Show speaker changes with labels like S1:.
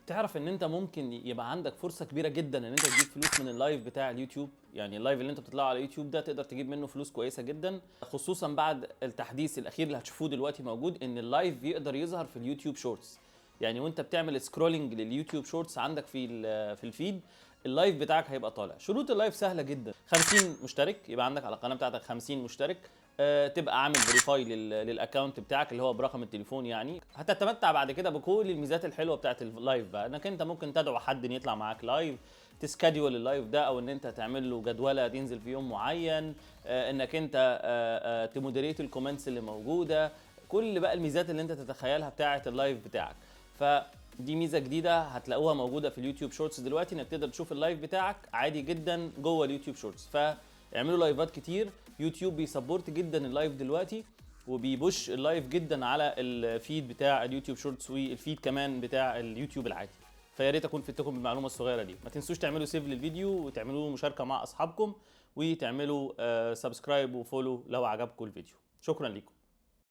S1: تعرف ان انت ممكن يبقى عندك فرصه كبيره جدا ان انت تجيب فلوس من اللايف بتاع اليوتيوب؟ يعني اللايف اللي انت بتطلعه على اليوتيوب ده تقدر تجيب منه فلوس كويسه جدا، خصوصا بعد التحديث الاخير اللي هتشوفوه دلوقتي موجود، ان اللايف يقدر يظهر في اليوتيوب شورتس. يعني وانت بتعمل سكرولنج لليوتيوب شورتس عندك في الفيد، اللايف بتاعك هيبقى طالع. شروط اللايف سهله جدا: 50 مشترك، يبقى عندك على القناه بتاعتك 50 مشترك، تبقى عامل فيريفاي للاكونت بتاعك اللي هو برقم التليفون. يعني هتتمتع بعد كده بكل الميزات الحلوه بتاعت اللايف بقى، انك انت ممكن تدعو حد ان يطلع معاك لايف، تسكادول اللايف ده، او ان انت تعمل له جدوله ينزل في يوم معين، انك انت تمودريت الكومنتس اللي موجوده، كل بقى الميزات اللي انت تتخيلها بتاعت اللايف بتاعك. فدي ميزه جديده هتلاقوها موجوده في اليوتيوب شورتس دلوقتي، انك تقدر تشوف اللايف بتاعك عادي جدا جوه اليوتيوب شورتس. فاعملوا لايفات كتير، يوتيوب بيسبورت جدا اللايف دلوقتي، وبيبوش اللايف جدا على الفيد بتاع اليوتيوب شورتس والفيد كمان بتاع اليوتيوب العادي. فيا ريت اكون فدتكم بالمعلومه الصغيره دي. ما تنسوش تعملوا سيف للفيديو وتعملوا مشاركه مع اصحابكم، وتعملوا سبسكرايب وفولو لو عجبكم الفيديو. شكرا لكم.